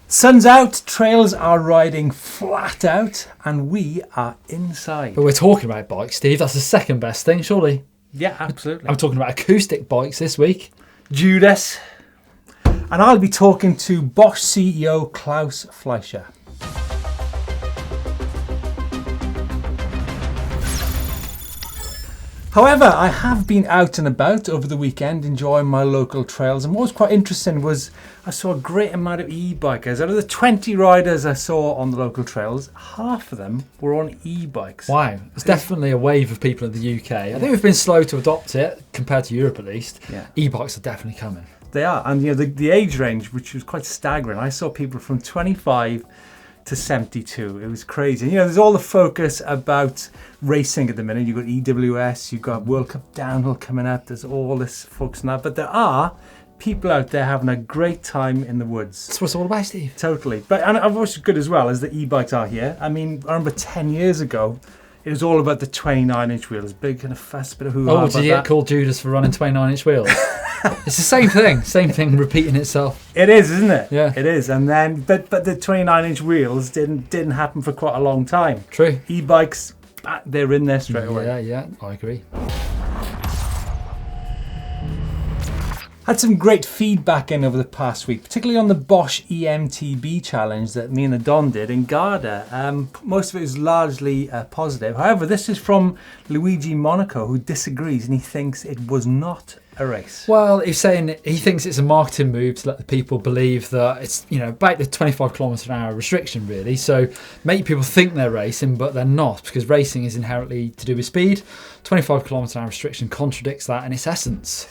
Sun's out, trails are riding flat out, and we are inside. But we're talking about bikes, Steve. That's the second best thing, surely. Yeah, absolutely. I'm talking about acoustic bikes this week. Judas. And I'll be talking to Bosch CEO Claus Fleischer. However, I have been out and about over the weekend enjoying my local trails, and what was quite interesting was I saw a great amount of e-bikers. Out of the 20 riders I saw on the local trails, half of them were on e-bikes. Wow, it's definitely a wave of people in the UK. I think we've been slow to adopt it, compared to Europe at least. Yeah. E-bikes are definitely coming. They are, and the age range, which was quite staggering. I saw people from 25 to 72. It was crazy. There's all the focus about racing at the minute. You've got EWS, you've got World Cup downhill coming up. There's all this focus on that, but there are people out there having a great time in the woods. That's what it's all about, Steve. Totally. And what's good as well as the e-bikes are here. I mean, I remember 10 years ago, it was all about the 29-inch wheels. Big kind of fuss, bit of hoo-ha. Oh, did you get called Judas for running 29-inch wheels? It's the same thing repeating itself. It is, isn't it? Yeah, it is. And then, but the 29-inch wheels didn't happen for quite a long time. True. E-bikes, they're in there straight away. Yeah, I agree. Had some great feedback in over the past week, particularly on the Bosch eMTB challenge that me and the Don did in Garda. Most of it was largely positive. However, this is from Luigi Monaco, who disagrees, and he thinks it was not a race. Well, he's saying he thinks it's a marketing move to let the people believe that it's about the 25 km/h restriction, really. So make people think they're racing, but they're not, because racing is inherently to do with speed. 25 km/h restriction contradicts that in its essence.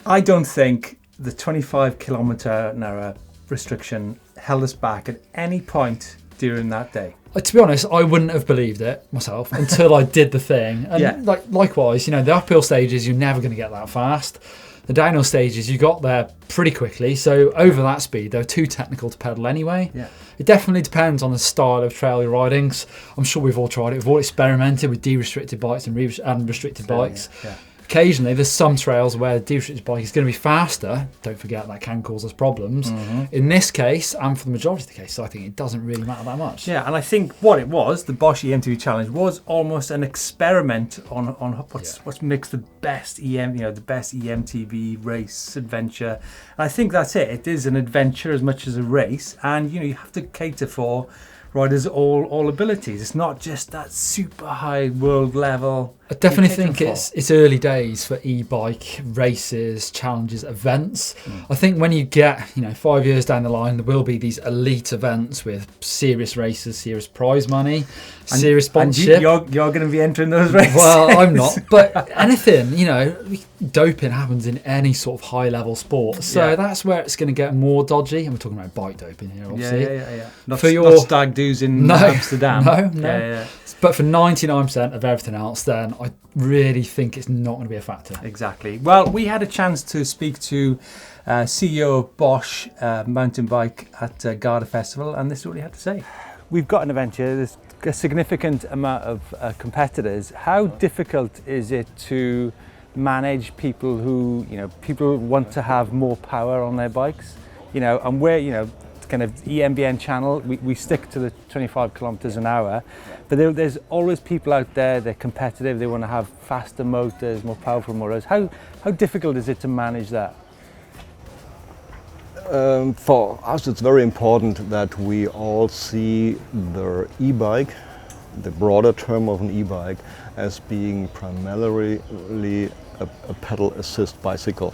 I don't think the 25 km/h restriction held us back at any point during that day. To be honest, I wouldn't have believed it myself until I did the thing. And likewise, the uphill stages, you're never going to get that fast. The downhill stages, you got there pretty quickly. So over that speed, they're too technical to pedal anyway. Yeah. It definitely depends on the style of trail you're riding. I'm sure we've all tried it. We've all experimented with de-restricted bikes and restricted bikes. Yeah. Occasionally, there's some trails where a de-restricted bike is going to be faster. Don't forget that can cause us problems. Mm-hmm. In this case, and for the majority of the cases, I think it doesn't really matter that much. Yeah, and I think what it was, the Bosch eMTB challenge, was almost an experiment on what makes the best the best eMTB race adventure. And I think that's it. It is an adventure as much as a race, and you have to cater for riders all abilities. It's not just that super high world level. I definitely think it's early days for e-bike races, challenges, events. I think when you get 5 years down the line, there will be these elite events with serious races, serious prize money, serious sponsorship. And you're going to be entering those races. Well, I'm not, but anything, doping happens in any sort of high level sport, so that's where it's going to get more dodgy. And we're talking about bike doping here, obviously. Yeah. Not stag do's in Amsterdam. No. Yeah. But for 99% of everything else, then I really think it's not going to be a factor. Exactly. Well, we had a chance to speak to CEO of Bosch mountain bike at Garda Festival, and this is what he had to say. We've got an event here. There's a significant amount of competitors. How difficult is it to manage people who, people want to have more power on their bikes, and where, kind of EMBN channel, we stick to the 25 kilometers an hour, but there's always people out there, they're competitive, they want to have faster motors, more powerful motors. How difficult is it to manage that? For us, it's very important that we all see the e-bike, the broader term of an e-bike, as being primarily a pedal assist bicycle.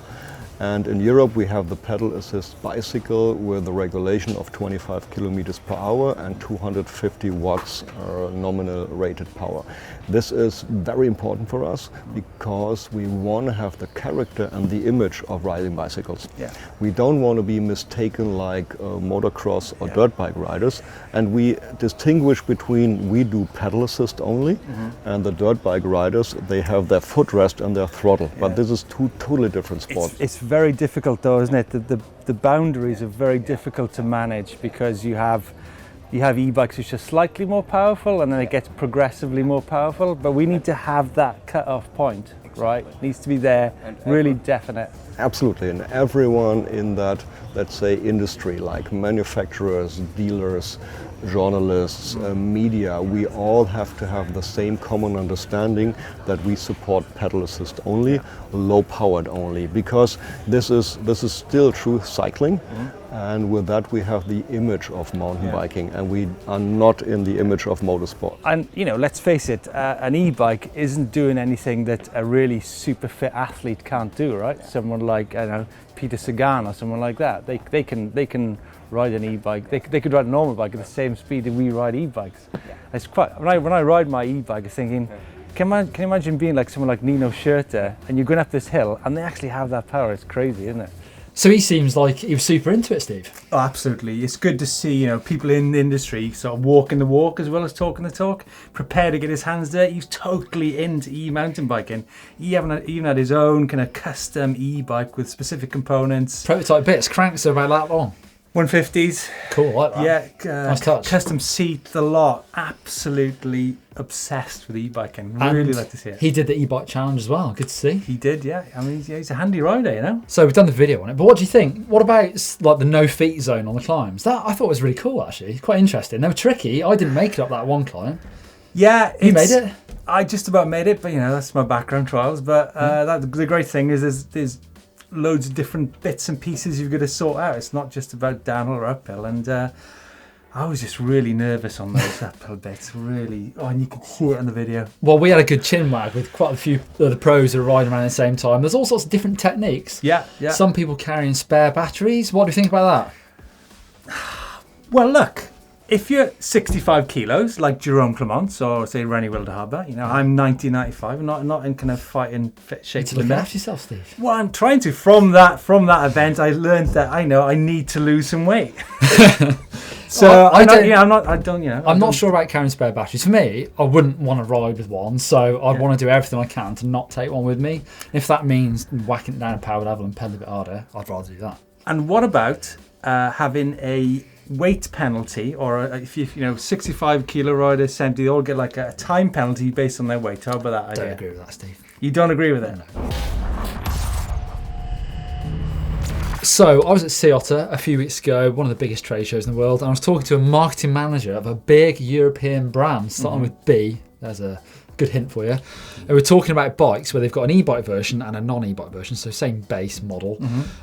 And in Europe we have the pedal assist bicycle with a regulation of 25 kilometers per hour and 250 watts nominal rated power. This is very important for us because we want to have the character and the image of riding bicycles. Yeah. We don't want to be mistaken like motocross or dirt bike riders, and we distinguish between we do pedal assist only and the dirt bike riders, they have their footrest and their throttle, but this is two totally different sports. It's very difficult though, isn't it? The boundaries are very difficult to manage because you have e-bikes which are slightly more powerful and then it gets progressively more powerful, but we need to have that cut-off point. right? It needs to be there, really definite. Absolutely, and everyone in that, let's say, industry, like manufacturers, dealers, journalists, media, we all have to have the same common understanding that we support pedal assist only, low powered only, because this is still true cycling, and with that we have the image of mountain biking, and we are not in the image of motorsport. And you know, let's face it, an e-bike isn't doing anything that a really super fit athlete can't do, right? Someone like, I don't know, Peter Sagan or someone like that, they can ride an e-bike. They could ride a normal bike at the same speed that we ride e-bikes. It's quite, when I ride my e-bike, I'm thinking, can you imagine being like someone like Nino Schurter and you're going up this hill and they actually have that power? It's crazy, isn't it? So he seems like he was super into it, Steve. Oh, absolutely. It's good to see, you know, people in the industry sort of walking the walk as well as talking the talk, prepared to get his hands dirty. He's totally into e-mountain biking. He even had his own kind of custom e-bike with specific components. Prototype bits, cranks are about that long. 150s. Cool, I like that. Yeah, Nice touch. Custom seat, the lot. Absolutely obsessed with e-biking. And Really like to see it. he did the e-bike challenge as well. Good to see. He did, yeah. I mean, he's a handy rider, you know. So we've done the video on it, but what do you think? What about like the no feet zone on the climbs? That I thought was really cool, actually. Quite interesting. They were tricky. I didn't make it up that one climb. Yeah, You made it. I just about made it, but you know, that's my background trials. But the great thing is there's loads of different bits and pieces you've got to sort out. It's not just about downhill or uphill. And I was just really nervous on those uphill bits. Really, and you can see it in the video. Well, we had a good chin wag with quite a few of the pros who were riding around at the same time. There's all sorts of different techniques. Yeah. Some people carrying spare batteries. What do you think about that? Well, look, if you're 65 kilos, like Jerome Clements or say Rennie Wilderhaber, you know, I'm 90-95, not in kind of fighting fit shape. To look after yourself, Steve. Well, I'm trying to. From that event, I learned that I need to lose some weight. So I'm not sure about carrying spare batteries. For me, I wouldn't want to ride with one, so I'd want to do everything I can to not take one with me. If that means whacking it down a power level and pedal a bit harder, I'd rather do that. And what about having a weight penalty, or if you 65 kilo riders, 70, they all get like a time penalty based on their weight? How about that idea? Don't agree with that, Steve. You don't agree with it? No. So I was at Ciotta a few weeks ago, one of the biggest trade shows in the world, and I was talking to a marketing manager of a big European brand starting with B. There's a good hint for you. And we're talking about bikes where they've got an e-bike version and a non-e-bike version, so same base model.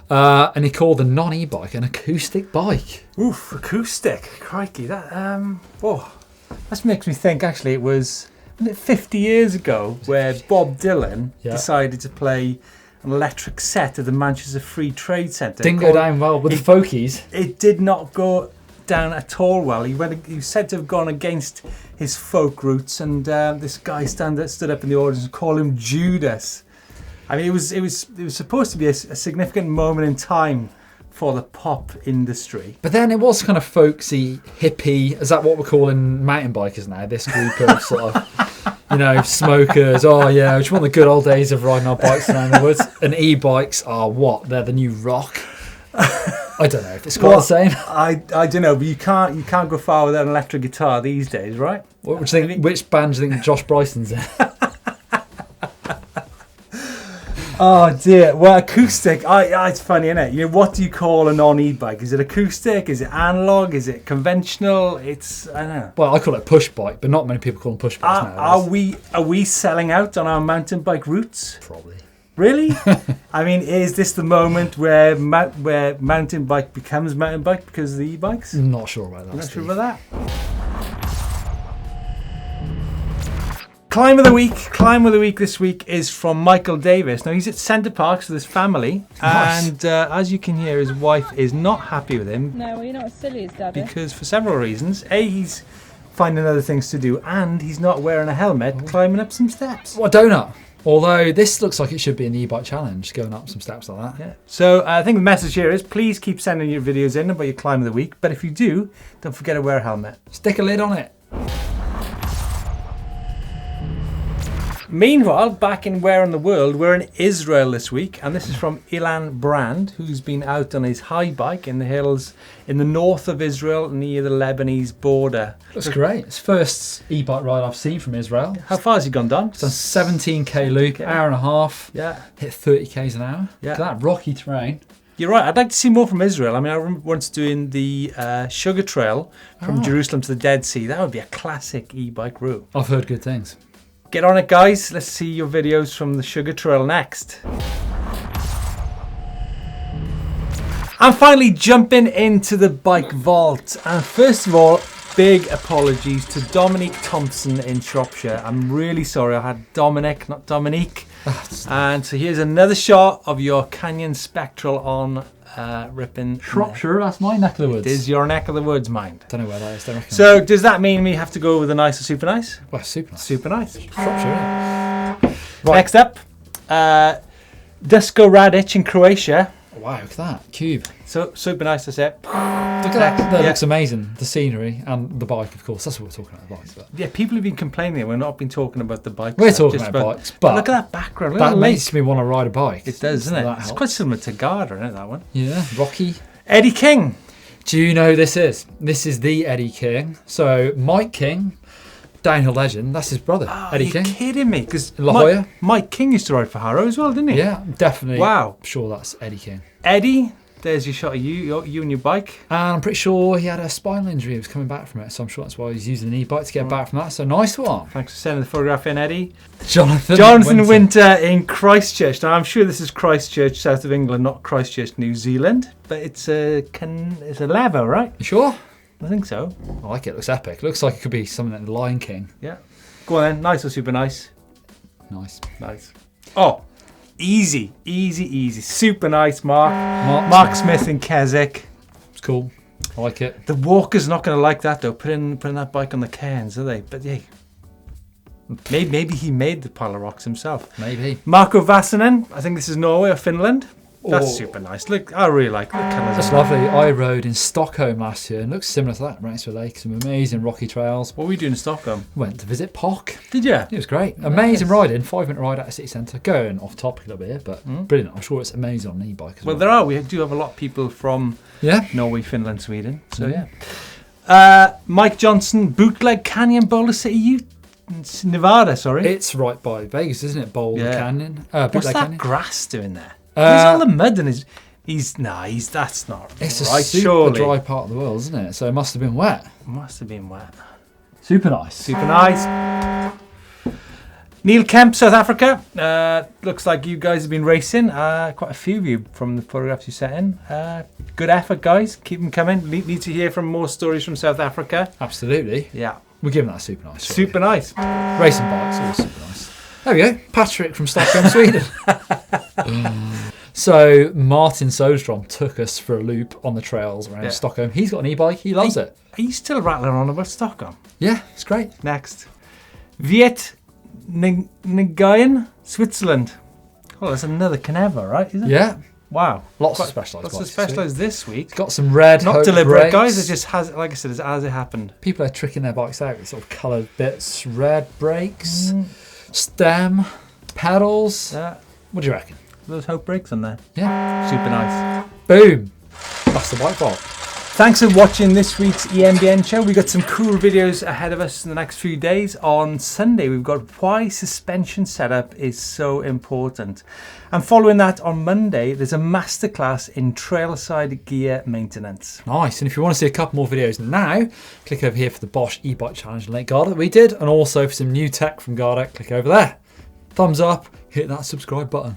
And he called the non-e-bike an acoustic bike. Oof, acoustic. Crikey, that that makes me think. Actually, wasn't it 50 years ago where Bob Dylan decided to play an electric set at the Manchester Free Trade Centre. Didn't go down well with the folkies. It did not go down at all well. He was said to have gone against his folk roots, and this guy stood up in the audience and called him Judas. I mean, it was supposed to be a significant moment in time for the pop industry. But then it was kind of folksy, hippie. Is that what we're calling mountain bikers now? This group of sort of, smokers. Oh yeah, we just want the good old days of riding our bikes around the woods. And e-bikes are what? They're the new rock. I don't know if it's quite the same. I don't know, but you can't go far without an electric guitar these days, right? Which band do you think Josh Bryson's in? Oh dear. Well, acoustic. It's funny, isn't it? What do you call a non-e-bike? Is it acoustic? Is it analog? Is it conventional? I don't know. Well, I call it a push bike, but not many people call them push bikes now. Are we selling out on our mountain bike routes? Probably. Really? I mean, is this the moment where mountain bike becomes mountain bike because of the e-bikes? Not sure about that. Not sure about that. Climb of the week this week is from Michael Davis. Now he's at Center Parcs with his family, and as you can hear, his wife is not happy with him. No, well, you're not as silly as Daddy. Because for several reasons. A, he's finding other things to do, and he's not wearing a helmet climbing up some steps. What a donut. Although this looks like it should be an e-bike challenge, going up some steps like that. Yeah. So I think the message here is please keep sending your videos in about your climb of the week. But if you do, don't forget to wear a helmet. Stick a lid on it. Meanwhile, back in Where in the World, we're in Israel this week, and this is from Ilan Brand, who's been out on his high bike in the hills in the north of Israel near the Lebanese border. That's great. It's the first e-bike ride I've seen from Israel. How far has he gone, Don? It's done 17k loop, hour and a half. Yeah. Hit 30k's an hour. Yeah. Look at that rocky terrain. You're right. I'd like to see more from Israel. I mean, I remember once doing the Sugar Trail from Jerusalem to the Dead Sea. That would be a classic e-bike route. I've heard good things. Get on it, guys. Let's see your videos from the Sugar Trail next. I'm finally jumping into the bike vault. And first of all, big apologies to Dominique Thompson in Shropshire. I'm really sorry. I had Dominic, not Dominique. And so here's another shot of your Canyon Spectral on ripping. Shropshire, that's my neck of the woods. It is your neck of the woods, mind. Don't know where that is. Don't reckon. So does that mean we have to go with a nice or super nice? Well, super nice. Super nice. Shropshire, yeah. Right. Next up, Dusko Radic in Croatia. Wow, look at that. Cube. So super nice to say. Look at that. That looks amazing. The scenery and the bike, of course. That's what we're talking about, the bikes. But. Yeah, people have been complaining. We've not been talking about the bikes. We're talking about bikes, but look at that background. That makes me want to ride a bike. It does, doesn't it? It's helps. quite similar to Garda, isn't it, that one? Yeah, Rocky. Eddie King. Do you know who this is? This is the Eddie King. So Mike King, downhill legend, that's his brother, Eddie King. Are you kidding me? Because La Jolla. Mike King used to ride for Harrow as well, didn't he? Yeah, definitely. Wow. I'm sure that's Eddie King. Eddie, there's your shot of you and your bike. And I'm pretty sure he had a spinal injury. He was coming back from it, so I'm sure that's why he's using an e-bike to get back from that. So nice one. Thanks for sending the photograph in, Eddie. Jonathan Winter in Christchurch. Now I'm sure this is Christchurch, south of England, not Christchurch, New Zealand. But it's a lever, right? You sure? I think so. I like it. It looks epic. Looks like it could be something like the Lion King. Yeah. Go on then. Nice or super nice? Nice. Nice. Oh, easy. Super nice, Mark Smith in Keswick. It's cool. I like it. The walker's not going to like that though. Putting that bike on the cairns, are they? But yeah. Maybe he made the pile of rocks himself. Maybe. Marco Vasanen. I think this is Norway or Finland. That's super nice. Look, I really like the colours. That's lovely. I rode in Stockholm last year and looks similar to that. Right next to a lake, some amazing rocky trails. What were we doing in Stockholm? Went to visit POC. Did you? It was great. Amazing riding. 5-minute ride out of city centre. Going off topic a little bit here, but brilliant. I'm sure it's amazing on an e-bike as well. We do have a lot of people from Norway, Finland, Sweden. So yeah. Mike Johnson, bootleg Canyon Boulder City, Nevada. Sorry, it's right by Vegas, isn't it? Boulder Canyon. What's that Canyon? grass doing there? There's all the mud in his. That's not it's right. a super dry part of the world, isn't it? So it must have been wet. Must have been wet. Super nice. Super nice. Neil Kemp, South Africa. Looks like you guys have been racing. Quite a few of you from the photographs you sent in. Good effort, guys. Keep them coming. Need to hear from more stories from South Africa. Absolutely. Yeah. We're giving that a super nice. Super nice. Racing bikes, always super nice. There we go. Patrick from Stockholm, Sweden. So Martin Soderstrom took us for a loop on the trails around Stockholm. He's got an e-bike. He loves it. Are you still rattling on about Stockholm? Yeah, it's great. Next. Viet Nguyen, Switzerland. Oh, there's another Caneva, right? Is it? Yeah. Wow. Lots of specialised bikes. Lots of specialised this week. It's got some red. Not deliberate, guys. It just has, like I said, it's as it happened. People are tricking their bikes out with sort of coloured bits, red brakes, stem, pedals. What do you reckon? Those Hope brakes on there. Yeah. Super nice. Boom. That's the bike vault. Thanks for watching this week's EMBN show. We've got some cool videos ahead of us in the next few days. On Sunday, we've got why suspension setup is so important. And following that on Monday, there's a masterclass in trailside gear maintenance. Nice. And if you want to see a couple more videos now, click over here for the Bosch e-bike challenge in Lake Garda that we did. And also for some new tech from Garda, click over there. Thumbs up, hit that subscribe button.